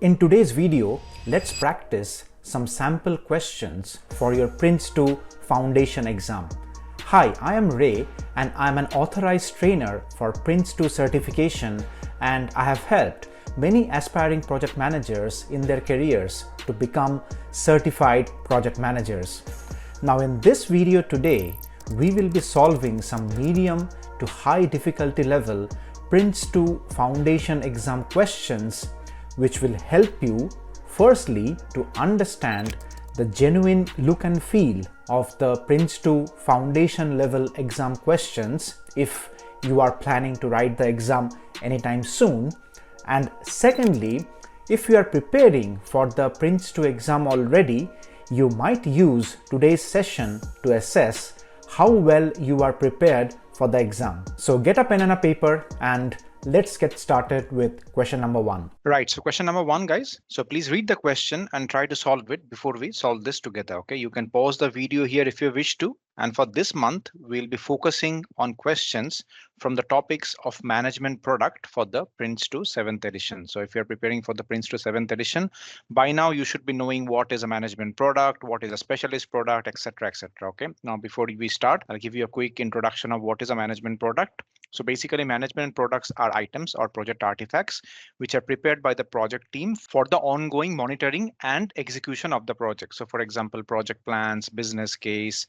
In today's video, let's practice some sample questions for your PRINCE2 Foundation exam. Hi, I am Ray and I am an authorized trainer for PRINCE2 certification, and I have helped many aspiring project managers in their careers to become certified project managers. Now in this video today, we will be solving some medium to high difficulty level PRINCE2 Foundation exam questions, which will help you firstly to understand the genuine look and feel of the PRINCE2 Foundation level exam questions if you are planning to write the exam anytime soon, and secondly, if you are preparing for the PRINCE2 exam already, you might use today's session to assess how well you are prepared for the exam. So get a pen and a paper and let's get started with question number 1. Right, so question number 1, guys. So please read the question and try to solve it before we solve this together. Okay, you can pause the video here if you wish to. And for this month, we'll be focusing on questions from the topics of management product for the PRINCE2 7th edition. So if you're preparing for the PRINCE2 7th edition, by now you should be knowing what is a management product, what is a specialist product, etc., etc. Okay, now before we start, I'll give you a quick introduction of what is a management product. So basically, management products are items or project artifacts which are prepared by the project team for the ongoing monitoring and execution of the project. So for example, project plans, business case,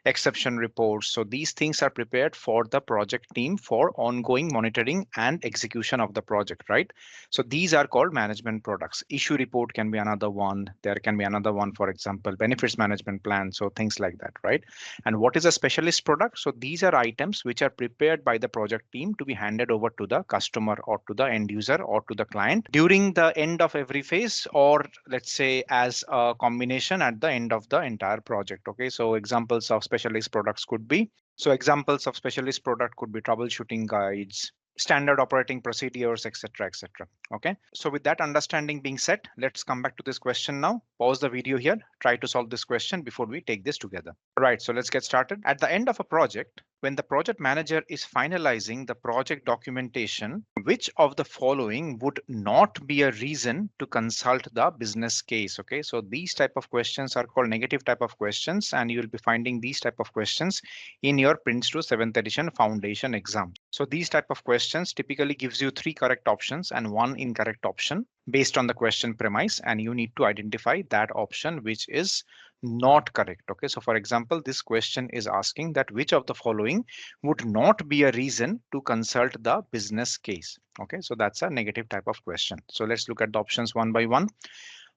exception reports. So these things are prepared for the project team for ongoing monitoring and execution of the project, right? So these are called management products. Issue report can be another one. There can be another one, for example, benefits management plan. So things like that, right? And what is a specialist product? So these are items which are prepared by the project team to be handed over to the customer or to the end user or to the client during the end of every phase, or let's say as a combination at the end of the entire project. Okay, so examples of specialist products could be, troubleshooting guides, standard operating procedures, etc., etc. Okay, so with that understanding being set, let's come back to this question now. Pause the video here, try to solve this question before we take this together. All right, so let's get started. At the end of a project, when the project manager is finalizing the project documentation, which of the following would not be a reason to consult the business case? Okay, so these type of questions are called negative type of questions, and you will be finding these type of questions in your PRINCE2 7th edition foundation exam. So these type of questions typically gives you 3 correct options and 1 incorrect option based on the question premise, and you need to identify that option which is not correct. Okay, so for example, this question is asking that which of the following would not be a reason to consult the business case. Okay, so that's a negative type of question. So let's look at the options one by one.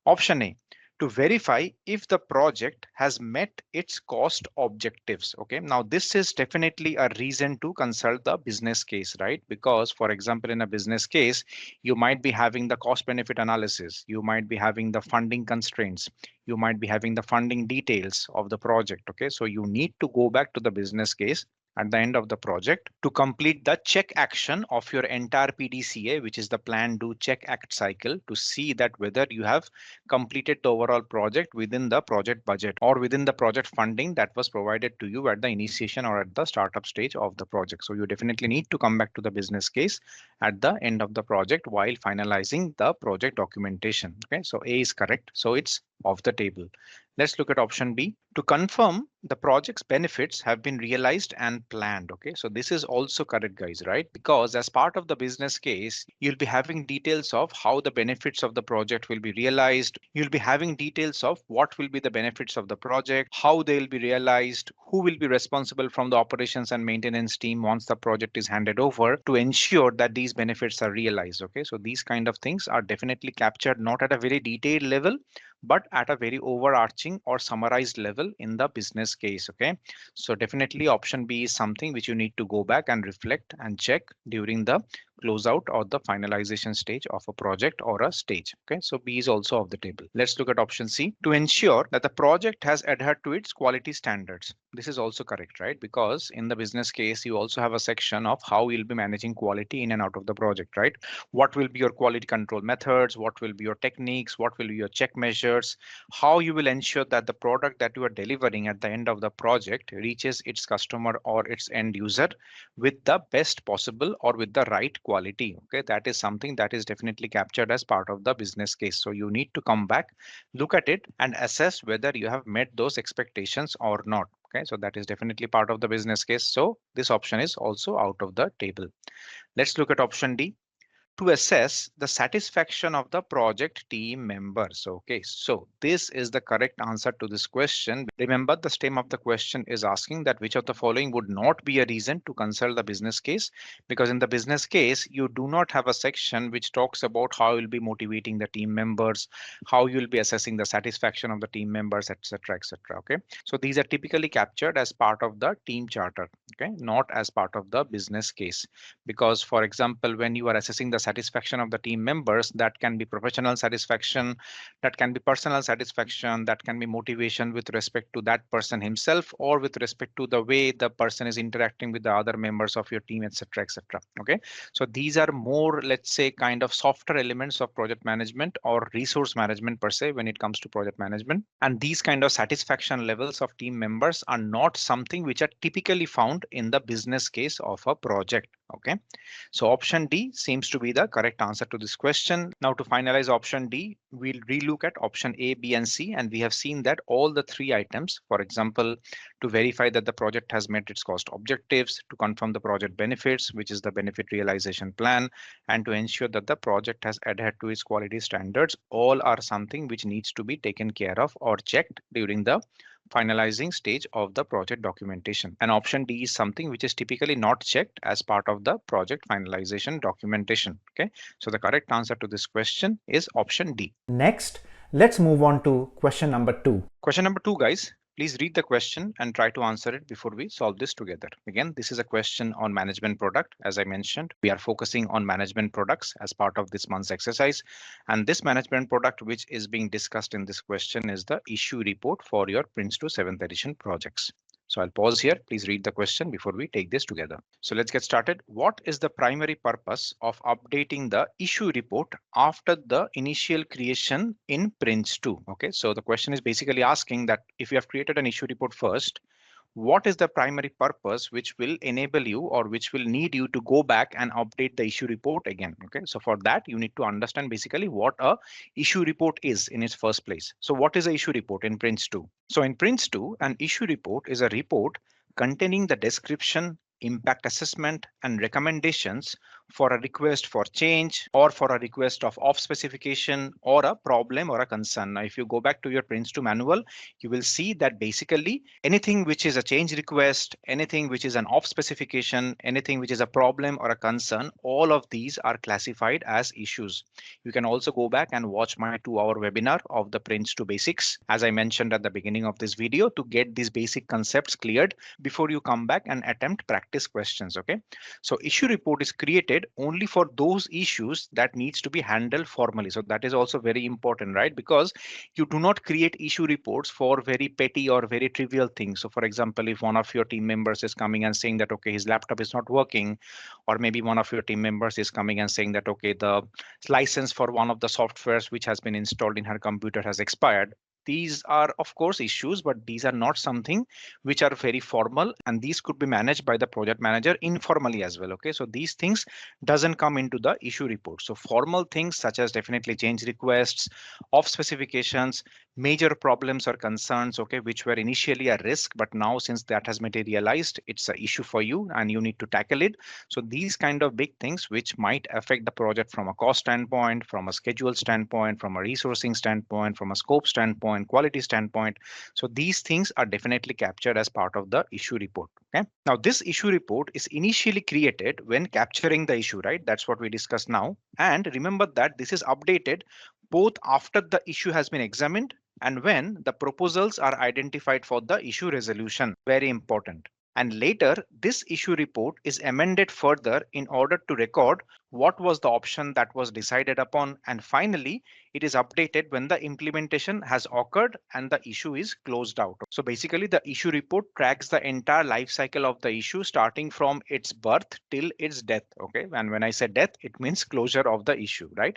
Option A, to verify if the project has met its cost objectives. Okay, now this is definitely a reason to consult the business case, right? Because for example, in a business case, you might be having the cost benefit analysis, you might be having the funding constraints, you might be having the funding details of the project. Okay, so you need to go back to the business case at the end of the project to complete the check action of your entire PDCA, which is the plan, do, check, act cycle, to see that whether you have completed the overall project within the project budget or within the project funding that was provided to you at the initiation or at the startup stage of the project. So you definitely need to come back to the business case at the end of the project while finalizing the project documentation. Okay, so A is correct. So it's off the table. Let's look at option B. To confirm the project's benefits have been realized and planned. Okay, so this is also correct, guys, right? Because as part of the business case, you'll be having details of how the benefits of the project will be realized. You'll be having details of what will be the benefits of the project, how they'll be realized, who will be responsible from the operations and maintenance team once the project is handed over to ensure that these benefits are realized. Okay, so these kind of things are definitely captured not at a very detailed level, but at a very overarching or summarized level in the business case. Okay, so definitely option B is something which you need to go back and reflect and check during the closeout or the finalization stage of a project or a stage. Okay, so B is also off the table. Let's look at option C. To ensure that the project has adhered to its quality standards. This is also correct, right? Because in the business case, you also have a section of how you'll be managing quality in and out of the project, right? What will be your quality control methods? What will be your techniques? What will be your check measures? How you will ensure that the product that you are delivering at the end of the project reaches its customer or its end user with the best possible or with the right quality. Okay, that is something that is definitely captured as part of the business case. So you need to come back, look at it and assess whether you have met those expectations or not. Okay, so that is definitely part of the business case. So this option is also out of the table. Let's look at option D, to assess the satisfaction of the project team members. Okay, so this is the correct answer to this question. Remember, the stem of the question is asking that which of the following would not be a reason to consult the business case, because in the business case you do not have a section which talks about how you'll be motivating the team members, how you'll be assessing the satisfaction of the team members, etc., etc. Okay, so these are typically captured as part of the team charter, okay, not as part of the business case. Because for example, when you are assessing the satisfaction of the team members, that can be professional satisfaction, that can be personal satisfaction, that can be motivation with respect to that person himself or with respect to the way the person is interacting with the other members of your team, etc., etc. Okay, so these are more, let's say, kind of softer elements of project management or resource management per se when it comes to project management. And these kind of satisfaction levels of team members are not something which are typically found in the business case of a project. Okay, so option D seems to be the correct answer to this question. Now to finalize option D, we'll relook at option A, B, and C, and we have seen that all the three items, for example, to verify that the project has met its cost objectives, to confirm the project benefits, which is the benefit realization plan, and to ensure that the project has adhered to its quality standards, all are something which needs to be taken care of or checked during the finalizing stage of the project documentation. And option D is something which is typically not checked as part of the project finalization documentation. Okay, so the correct answer to this question is option D. Next, let's move on to question number 2. Question number 2, guys. Please read the question and try to answer it before we solve this together. Again, this is a question on management product. As I mentioned, we are focusing on management products as part of this month's exercise. And this management product which is being discussed in this question is the issue report for your PRINCE2 7th edition projects. So I'll pause here. Please read the question before we take this together. So let's get started. What is the primary purpose of updating the issue report after the initial creation in PRINCE2? Okay, so the question is basically asking that if you have created an issue report first, what is the primary purpose which will enable you or which will need you to go back and update the issue report again? Okay, so for that you need to understand basically what a issue report is in its first place. So what is a issue report in PRINCE2? So in PRINCE2, an issue report is a report containing the description, impact assessment, and recommendations for a request for change or for a request of off specification or a problem or a concern. Now, if you go back to your PRINCE2 manual, you will see that basically anything which is a change request, anything which is an off specification, anything which is a problem or a concern, all of these are classified as issues. You can also go back and watch my 2-hour webinar of the PRINCE2 basics, as I mentioned at the beginning of this video, to get these basic concepts cleared before you come back and attempt practice questions. Okay, so issue report is created only for those issues that needs to be handled formally. So that is also very important, right? Because you do not create issue reports for very petty or very trivial things. So for example, if one of your team members is coming and saying that, okay, his laptop is not working, or maybe one of your team members is coming and saying that, okay, the license for one of the softwares which has been installed in her computer has expired. These are, of course, issues, but these are not something which are very formal, and these could be managed by the project manager informally as well. Okay, so these things doesn't come into the issue report. So formal things such as definitely change requests, off specifications, major problems or concerns, okay, which were initially a risk, but now since that has materialized, it's an issue for you and you need to tackle it. So these kind of big things which might affect the project from a cost standpoint, from a schedule standpoint, from a resourcing standpoint, from a scope standpoint, quality standpoint. So these things are definitely captured as part of the issue report. Okay, now this issue report is initially created when capturing the issue, right? That's what we discussed now. And remember that this is updated both after the issue has been examined and when the proposals are identified for the issue resolution. Very important. And later, this issue report is amended further in order to record what was the option that was decided upon. And finally, it is updated when the implementation has occurred and the issue is closed out. So basically, the issue report tracks the entire life cycle of the issue, starting from its birth till its death. Okay, and when I say death, it means closure of the issue, right?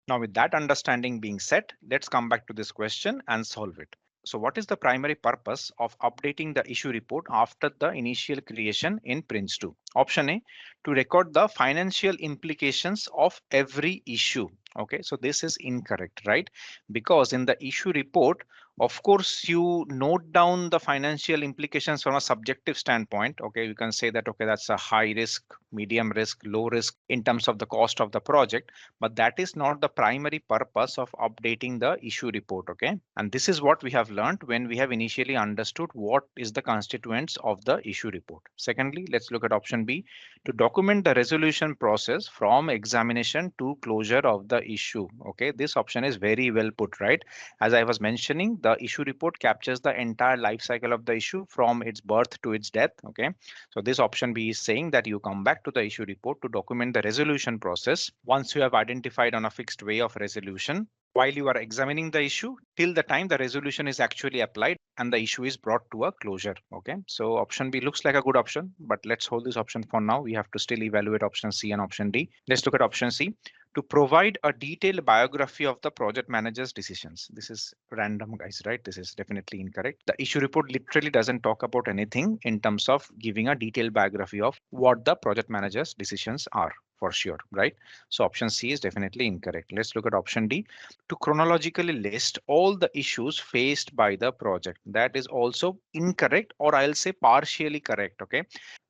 Now, with that understanding being set, let's come back to this question and solve it. So what is the primary purpose of updating the issue report after the initial creation in PRINCE2? Option A, to record the financial implications of every issue. Okay, so this is incorrect, right? Because in the issue report, of course, you note down the financial implications from a subjective standpoint. Okay, you can say that, okay, that's a high risk, medium risk, low risk in terms of the cost of the project, but that is not the primary purpose of updating the issue report. Okay, and this is what we have learned when we have initially understood what is the constituents of the issue report. Secondly, let's look at option B, to document the resolution process from examination to closure of the issue. Okay, this option is very well put, right? As I was mentioning, the issue report captures the entire life cycle of the issue from its birth to its death. Okay, so this option B is saying that you come back to the issue report to document the resolution process once you have identified on a fixed way of resolution while you are examining the issue till the time the resolution is actually applied and the issue is brought to a closure. Okay, so option B looks like a good option, but let's hold this option for now. We have to still evaluate option C and option D. Let's look at option C, to provide a detailed biography of the project manager's decisions. This is random, guys, right? This is definitely incorrect. The issue report literally doesn't talk about anything in terms of giving a detailed biography of what the project manager's decisions are, for sure, right? So option C is definitely incorrect. Let's look at option D, to chronologically list all the issues faced by the project. That is also incorrect, or I'll say partially correct. Okay,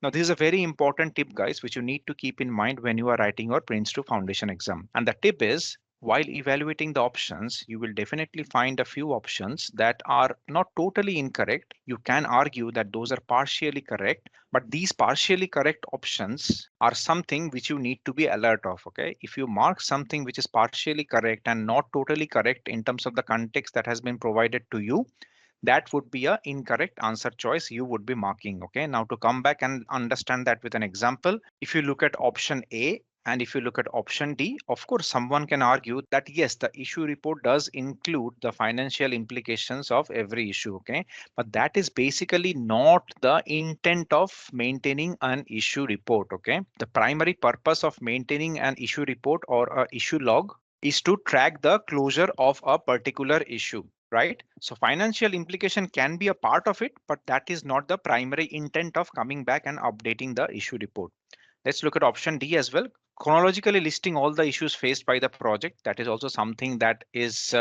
now this is a very important tip, guys, which you need to keep in mind when you are writing your PRINCE2 foundation exam. And the tip is, while evaluating the options, you will definitely find a few options that are not totally incorrect. You can argue that those are partially correct, but these partially correct options are something which you need to be alert of. Okay, if you mark something which is partially correct and not totally correct in terms of the context that has been provided to you, that would be a incorrect answer choice you would be marking. Okay, now to come back and understand that with an example, if you look at option A and if you look at option D, of course, someone can argue that yes, the issue report does include the financial implications of every issue. Okay, but that is basically not the intent of maintaining an issue report. Okay, the primary purpose of maintaining an issue report or a issue log is to track the closure of a particular issue, right? So financial implication can be a part of it, but that is not the primary intent of coming back and updating the issue report. Let's look at option D as well. Chronologically listing all the issues faced by the project. That is also something that is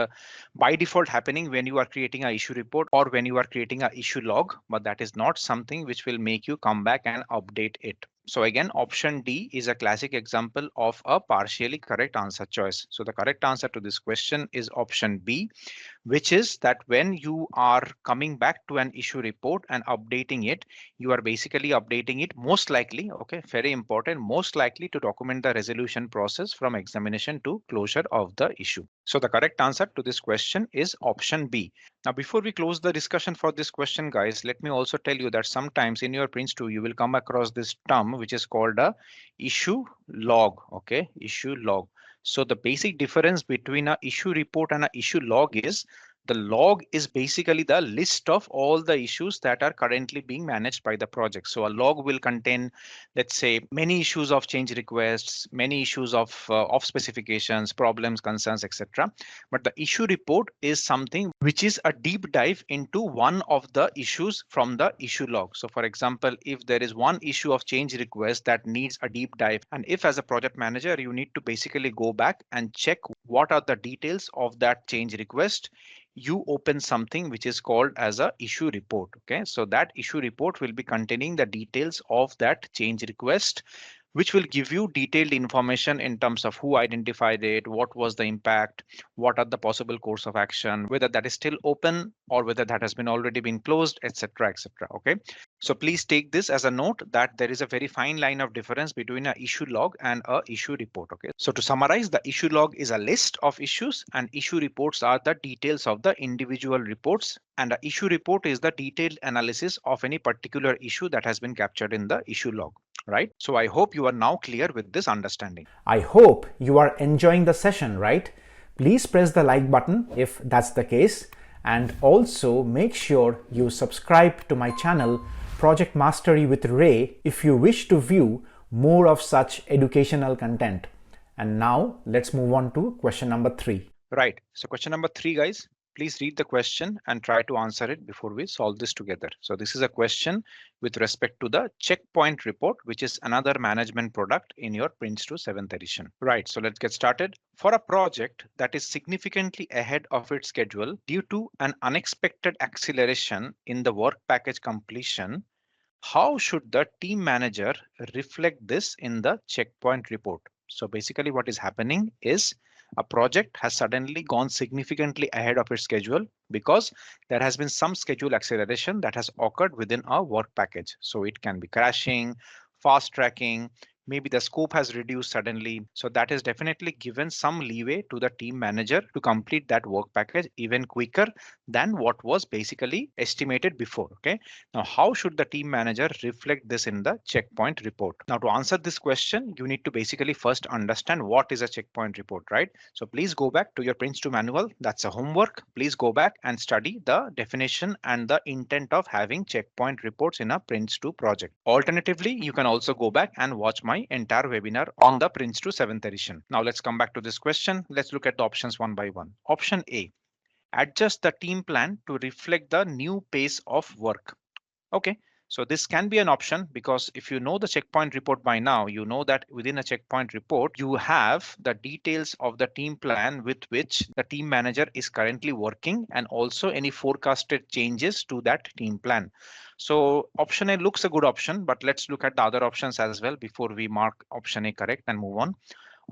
by default happening when you are creating an issue report or when you are creating an issue log, but that is not something which will make you come back and update it. So again, option D is a classic example of a partially correct answer choice. So the correct answer to this question is option B, which is that when you are coming back to an issue report and updating it, you are basically updating it most likely, okay, very important, most likely to document the resolution process from examination to closure of the issue. So the correct answer to this question is option B. Now, before we close the discussion for this question, guys, let me also tell you that sometimes in your PRINCE2, you will come across this term, which is called a issue log. Okay, issue log. So the basic difference between a issue report and a issue log is the log is basically the list of all the issues that are currently being managed by the project. So a log will contain, let's say, many issues of change requests, many issues of specifications, problems, concerns, etc. But the issue report is something which is a deep dive into one of the issues from the issue log. So for example, if there is one issue of change request that needs a deep dive, and if as a project manager, you need to basically go back and check what are the details of that change request, you open something which is called as a issue report. Okay, so that issue report will be containing the details of that change request, which will give you detailed information in terms of who identified it, what was the impact, what are the possible course of action, whether that is still open or whether that has been already been closed, etc., etc. Okay, so please take this as a note that there is a very fine line of difference between an issue log and a issue report. Okay, so to summarize, the issue log is a list of issues and issue reports are the details of the individual reports, and the issue report is the detailed analysis of any particular issue that has been captured in the issue log. Right? So I hope you are now clear with this understanding. I hope you are enjoying the session, right? Please press the like button if that's the case, and also make sure you subscribe to my channel Project Mastery with Ray if you wish to view more of such educational content. And now let's move on to question number 3. Right. So question number 3, guys. Please read the question and try to answer it before we solve this together. So this is a question with respect to the checkpoint report, which is another management product in your PRINCE2 7th edition. Right, so let's get started. For a project that is significantly ahead of its schedule due to an unexpected acceleration in the work package completion, how should the team manager reflect this in the checkpoint report? So basically what is happening is a project has suddenly gone significantly ahead of its schedule because there has been some schedule acceleration that has occurred within a work package. So it can be crashing, fast tracking, maybe the scope has reduced suddenly. So that is definitely given some leeway to the team manager to complete that work package even quicker than what was basically estimated before. Okay. Now, how should the team manager reflect this in the checkpoint report? Now, to answer this question, you need to basically first understand what is a checkpoint report, right? So please go back to your PRINCE2 manual. That's a homework. Please go back and study the definition and the intent of having checkpoint reports in a PRINCE2 project. Alternatively, you can also go back and watch my entire webinar on the PRINCE2 7th edition. Now let's come back to this question. Let's look at the options one by one. Option A, adjust the team plan to reflect the new pace of work. Okay, so this can be an option because if you know the checkpoint report by now, you know that within a checkpoint report, you have the details of the team plan with which the team manager is currently working and also any forecasted changes to that team plan. So option A looks a good option, but let's look at the other options as well before we mark option A correct and move on.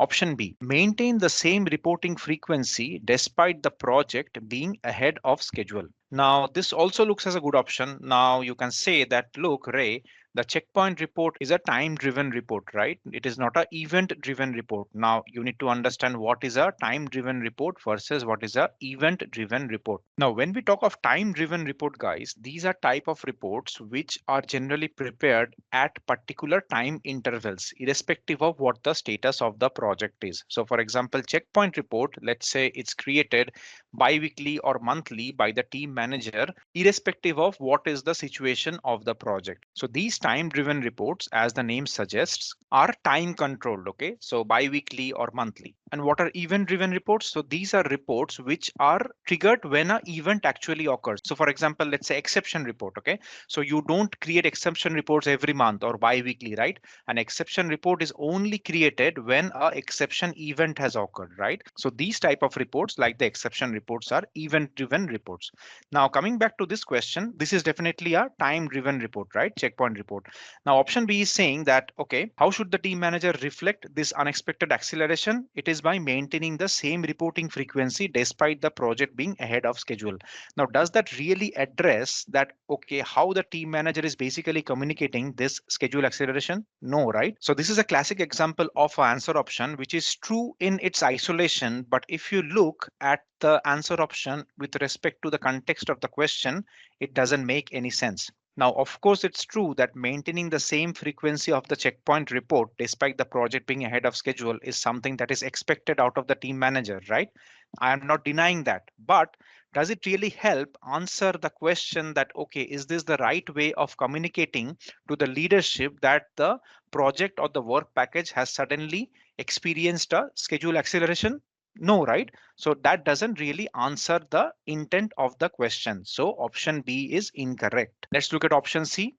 Option B, maintain the same reporting frequency despite the project being ahead of schedule. Now, this also looks as a good option. Now you can say that, look, Ray, the checkpoint report is a time-driven report, right? It is not an event-driven report. Now you need to understand what is a time-driven report versus what is a event-driven report. Now, when we talk of time-driven report, guys, these are type of reports which are generally prepared at particular time intervals, irrespective of what the status of the project is. So for example, checkpoint report, let's say it's created bi-weekly or monthly by the team manager, irrespective of what is the situation of the project. So these time-driven reports, as the name suggests, are time controlled. Okay, so bi-weekly or monthly. And what are event-driven reports? So these are reports which are triggered when an event actually occurs. So for example, let's say exception report. Okay, so you don't create exception reports every month or bi-weekly, right? An exception report is only created when an exception event has occurred, right? So these type of reports, like the exception reports, are event-driven reports. Now coming back to this question, this is definitely a time-driven report, right? Checkpoint report. Now option B is saying that, okay, how should the team manager reflect this unexpected acceleration? It is by maintaining the same reporting frequency despite the project being ahead of schedule. Now, does that really address that, okay, how the team manager is basically communicating this schedule acceleration? No, right? So this is a classic example of an answer option, which is true in its isolation. But if you look at the answer option with respect to the context of the question, it doesn't make any sense. Now, of course, it's true that maintaining the same frequency of the checkpoint report despite the project being ahead of schedule is something that is expected out of the team manager, right? I am not denying that, but does it really help answer the question that, okay, is this the right way of communicating to the leadership that the project or the work package has suddenly experienced a schedule acceleration? No, right? So that doesn't really answer the intent of the question. So option B is incorrect. Let's look at option C.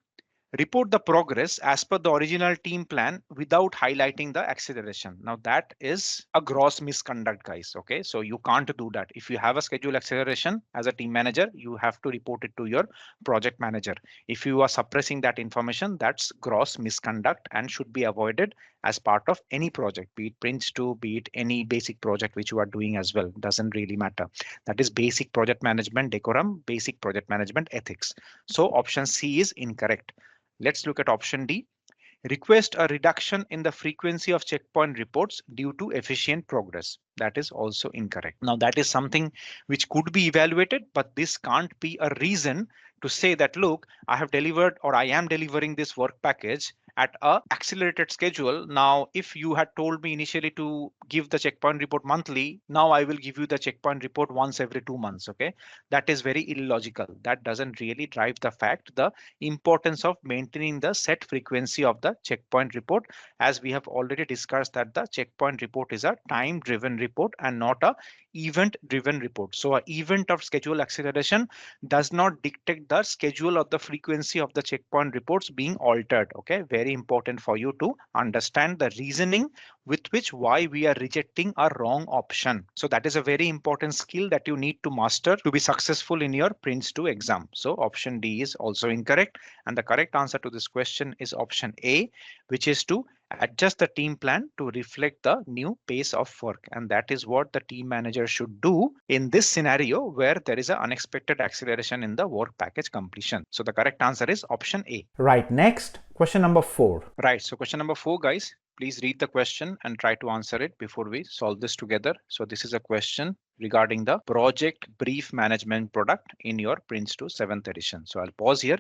Report the progress as per the original team plan without highlighting the acceleration. Now that is a gross misconduct, guys. Okay, so you can't do that. If you have a schedule acceleration as a team manager, you have to report it to your project manager. If you are suppressing that information, that's gross misconduct and should be avoided as part of any project, be it PRINCE2, be it any basic project which you are doing as well. Doesn't really matter. That is basic project management decorum, basic project management ethics. So option C is incorrect. Let's look at option D. Request a reduction in the frequency of checkpoint reports due to efficient progress. That is also incorrect. Now that is something which could be evaluated, but this can't be a reason to say that, look, I have delivered or I am delivering this work package at a accelerated schedule. Now, if you had told me initially to give the checkpoint report monthly, now I will give you the checkpoint report once every 2 months. Okay, that is very illogical. That doesn't really drive the fact, the importance of maintaining the set frequency of the checkpoint report, as we have already discussed that the checkpoint report is a time driven report and not a event driven report. So a event of schedule acceleration does not dictate the schedule or the frequency of the checkpoint reports being altered. Okay, very important for you to understand the reasoning with which why we are rejecting a wrong option. So that is a very important skill that you need to master to be successful in your PRINCE2 exam. So option D is also incorrect, and the correct answer to this question is option A, which is to adjust the team plan to reflect the new pace of work. And that is what the team manager should do in this scenario where there is an unexpected acceleration in the work package completion. So the correct answer is option A. Right, next, question number 4. Right, so question number 4, guys. Please read the question and try to answer it before we solve this together. So this is a question regarding the project brief management product in your PRINCE2 7th edition. So I'll pause here.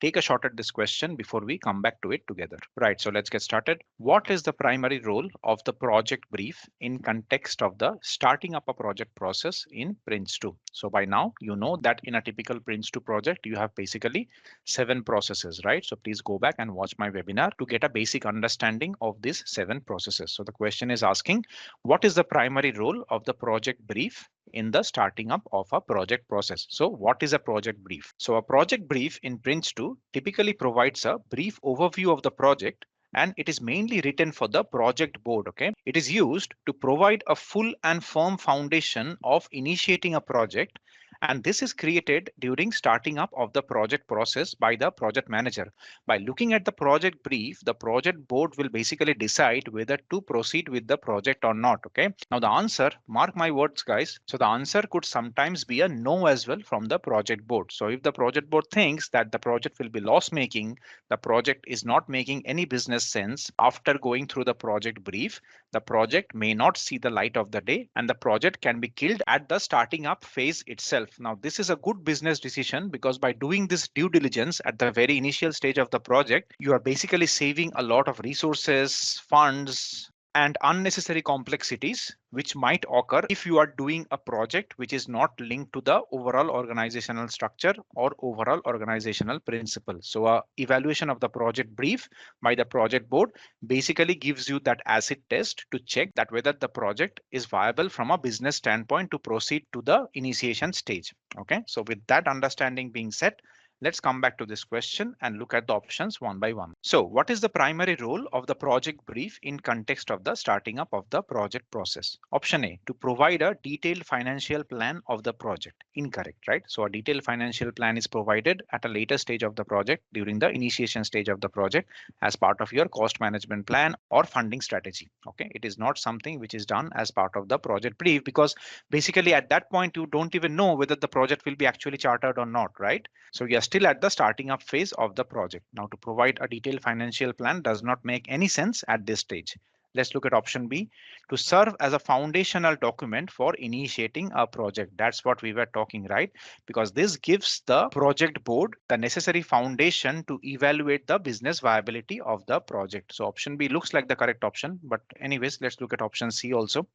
Take a shot at this question before we come back to it together. Right, so let's get started. What is the primary role of the project brief in context of the starting up a project process in PRINCE2? So by now, you know that in a typical PRINCE2 project, you have basically 7 processes, right? So please go back and watch my webinar to get a basic understanding of these 7 processes. So the question is asking, what is the primary role of the project brief in the starting up of a project process? So what is a project brief? So a project brief in PRINCE2 typically provides a brief overview of the project, and it is mainly written for the project board. Okay, it is used to provide a full and firm foundation of initiating a project, and this is created during starting up of the project process by the project manager. By looking at the project brief, the project board will basically decide whether to proceed with the project or not. Okay, now the answer, mark my words, guys. So the answer could sometimes be a no as well from the project board. So if the project board thinks that the project will be loss making, the project is not making any business sense after going through the project brief, the project may not see the light of the day, and the project can be killed at the starting up phase itself. Now, this is a good business decision because by doing this due diligence at the very initial stage of the project, you are basically saving a lot of resources, funds, and unnecessary complexities which might occur if you are doing a project which is not linked to the overall organizational structure or overall organizational principle. So a evaluation of the project brief by the project board basically gives you that acid test to check that whether the project is viable from a business standpoint to proceed to the initiation stage. Okay, so with that understanding being set, let's come back to this question and look at the options one by one. So what is the primary role of the project brief in context of the starting up of the project process? Option A, to provide a detailed financial plan of the project. Incorrect, right? So a detailed financial plan is provided at a later stage of the project during the initiation stage of the project as part of your cost management plan or funding strategy. Okay, it is not something which is done as part of the project brief because basically at that point you don't even know whether the project will be actually chartered or not, right? So you are still at the starting up phase of the project. Now to provide a detailed financial plan does not make any sense at this stage. Let's look at option B, to serve as a foundational document for initiating a project. That's what we were talking, right? Because this gives the project board the necessary foundation to evaluate the business viability of the project. So option B looks like the correct option, but anyways, let's look at option C also.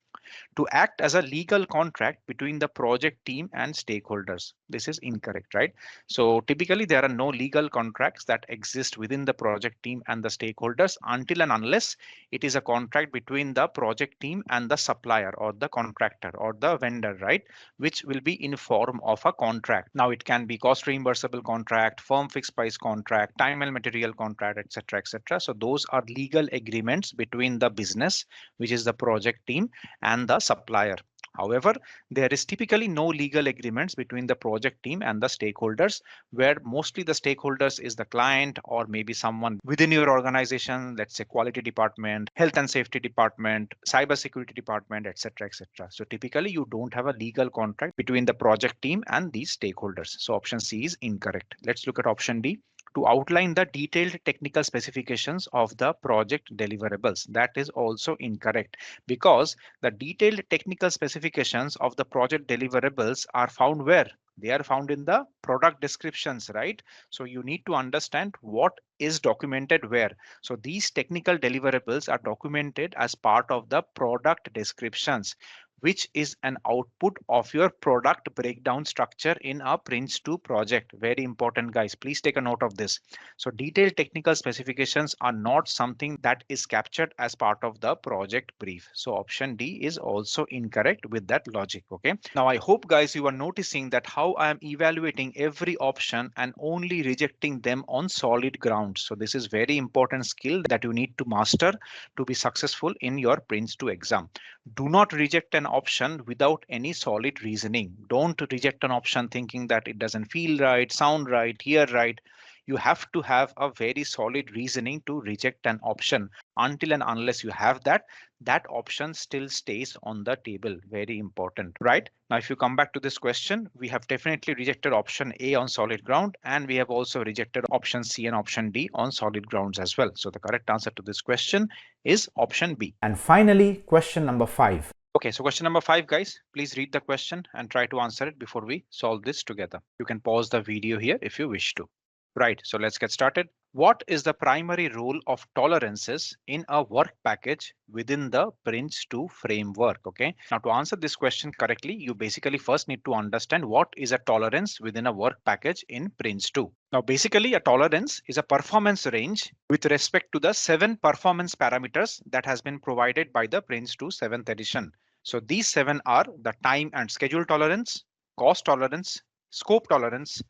To act as a legal contract between the project team and stakeholders. This is incorrect, right? So typically there are no legal contracts that exist within the project team and the stakeholders until and unless it is a contract between the project team and the supplier or the contractor or the vendor, right? Which will be in form of a contract. Now it can be cost reimbursable contract, firm fixed price contract, time and material contract, etc., etc. So those are legal agreements between the business, which is the project team, and the supplier. However, there is typically no legal agreements between the project team and the stakeholders, where mostly the stakeholders is the client or maybe someone within your organization, let's say quality department, health and safety department, cybersecurity department, etc., etc. So typically you don't have a legal contract between the project team and these stakeholders. So option C is incorrect. Let's look at option D, to outline the detailed technical specifications of the project deliverables. That is also incorrect because the detailed technical specifications of the project deliverables are found where? They are found in the product descriptions, right? So you need to understand what is documented where. So these technical deliverables are documented as part of the product descriptions, which is an output of your product breakdown structure in a PRINCE2 project. Very important, guys. Please take a note of this. So detailed technical specifications are not something that is captured as part of the project brief. So option D is also incorrect with that logic. Okay. Now I hope, guys, you are noticing that how I am evaluating every option and only rejecting them on solid grounds. So this is very important skill that you need to master to be successful in your PRINCE2 exam. Do not reject an option without any solid reasoning. Don't reject an option thinking that it doesn't feel right, sound right, hear right. You have to have a very solid reasoning to reject an option. Until and unless you have that, that option still stays on the table. Very important, right? Now, if you come back to this question, we have definitely rejected option A on solid ground, and we have also rejected option C and option D on solid grounds as well. So the correct answer to this question is option B. And finally, question number 5. Okay, so question number 5, guys, please read the question and try to answer it before we solve this together. You can pause the video here if you wish to. Right, so let's get started. What is the primary role of tolerances in a work package within the PRINCE2 framework? Okay, now to answer this question correctly, you basically first need to understand what is a tolerance within a work package in PRINCE2. Now, basically, a tolerance is a performance range with respect to the 7 performance parameters that has been provided by the PRINCE2 7th edition. So these 7 are the time and schedule tolerance, cost tolerance, scope tolerance,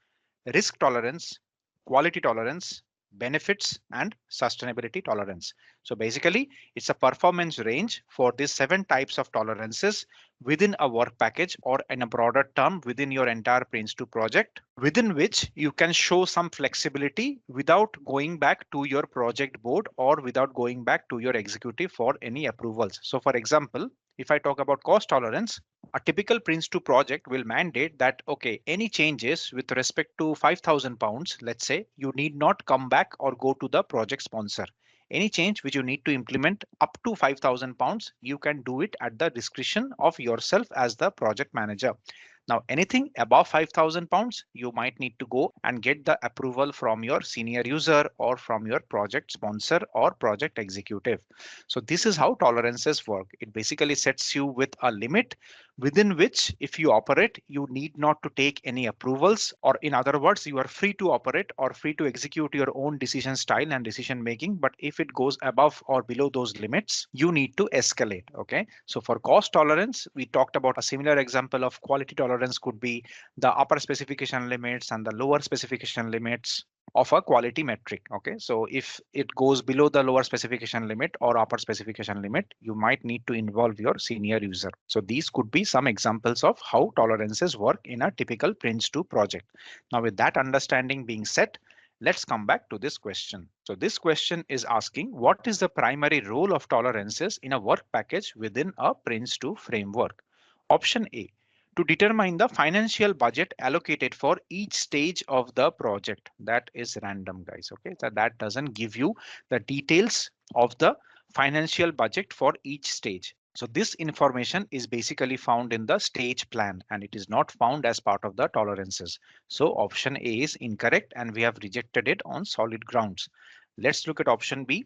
risk tolerance, quality tolerance, benefits, and sustainability tolerance. So basically, it's a performance range for these 7 types of tolerances within a work package, or in a broader term within your entire PRINCE2 project, within which you can show some flexibility without going back to your project board or without going back to your executive for any approvals. So for example, if I talk about cost tolerance, a typical PRINCE2 project will mandate that, okay, any changes with respect to £5,000, let's say, you need not come back or go to the project sponsor. Any change which you need to implement up to £5,000, you can do it at the discretion of yourself as the project manager. Now, anything above £5,000, you might need to go and get the approval from your senior user or from your project sponsor or project executive. So this is how tolerances work. It basically sets you with a limit within which, if you operate, you need not to take any approvals, or in other words, you are free to operate or free to execute your own decision style and decision making. But if it goes above or below those limits, you need to escalate. Okay, so for cost tolerance, we talked about a similar example of quality tolerance could be the upper specification limits and the lower specification limits of a quality metric. Okay, so if it goes below the lower specification limit or upper specification limit, you might need to involve your senior user. So these could be some examples of how tolerances work in a typical PRINCE2 project. Now, with that understanding being set, let's come back to this question. So this question is asking, what is the primary role of tolerances in a work package within a PRINCE2 framework? Option A, to determine the financial budget allocated for each stage of the project. That is random, guys. Okay, so that doesn't give you the details of the financial budget for each stage. So this information is basically found in the stage plan and it is not found as part of the tolerances. So option A is incorrect and we have rejected it on solid grounds. Let's look at option B.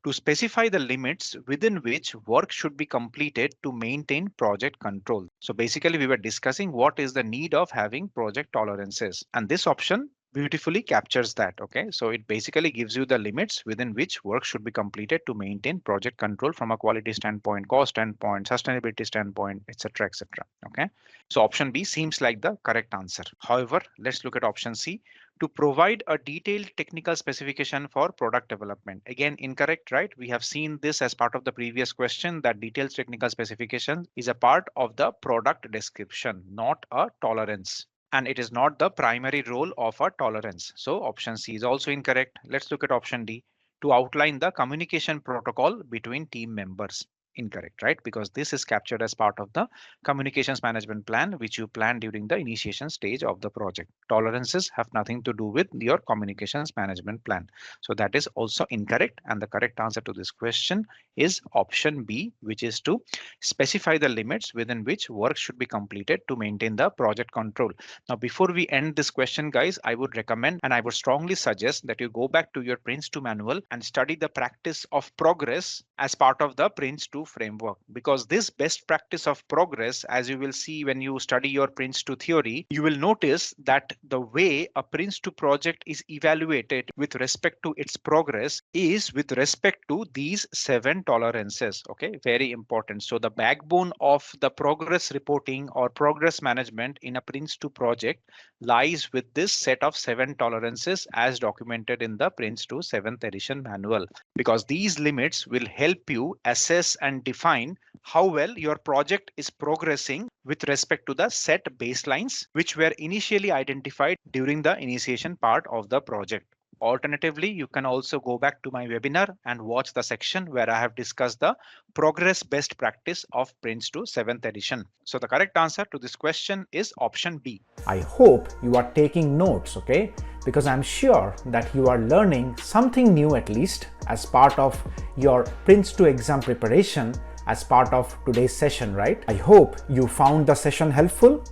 To specify the limits within which work should be completed to maintain project control. So basically, we were discussing what is the need of having project tolerances, and this option beautifully captures that. Okay, so it basically gives you the limits within which work should be completed to maintain project control from a quality standpoint, cost standpoint, sustainability standpoint, etc., etc. Okay, so option B seems like the correct answer. However, let's look at option C. To provide a detailed technical specification for product development. Again, incorrect, right? We have seen this as part of the previous question, that detailed technical specification is a part of the product description, not a tolerance. And it is not the primary role of a tolerance. So option C is also incorrect. Let's look at option D. To outline the communication protocol between team members. incorrect, right? Because this is captured as part of the communications management plan, which you plan during the initiation stage of the project. Tolerances have nothing to do with your communications management plan. So that is also incorrect. And the correct answer to this question is option B, which is to specify the limits within which work should be completed to maintain the project control. Now, before we end this question, guys, I would recommend and I would strongly suggest that you go back to your PRINCE2 manual and study the practice of progress as part of the PRINCE2 framework, because this best practice of progress, as you will see when you study your PRINCE2 theory, you will notice that the way a PRINCE2 project is evaluated with respect to its progress is with respect to these 7 tolerances. Okay, very important. So the backbone of the progress reporting or progress management in a PRINCE2 project lies with this set of 7 tolerances as documented in the PRINCE2 7th edition manual, because these limits will help you assess and define how well your project is progressing with respect to the set baselines which were initially identified during the initiation part of the project. Alternatively, you can also go back to my webinar and watch the section where I have discussed the progress best practice of PRINCE2 7th edition. So the correct answer to this question is option B. I hope you are taking notes, okay? Because I'm sure that you are learning something new at least as part of your PRINCE2 exam preparation as part of today's session, right? I hope you found the session helpful.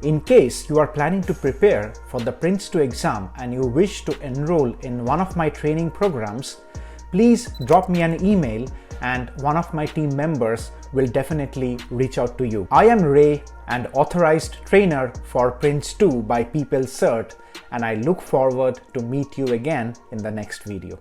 In case you are planning to prepare for the PRINCE2 exam and you wish to enroll in one of my training programs, please drop me an email and one of my team members will definitely reach out to you. I am Ray, an authorized trainer for PRINCE2 by PeopleCert, and I look forward to meet you again in the next video.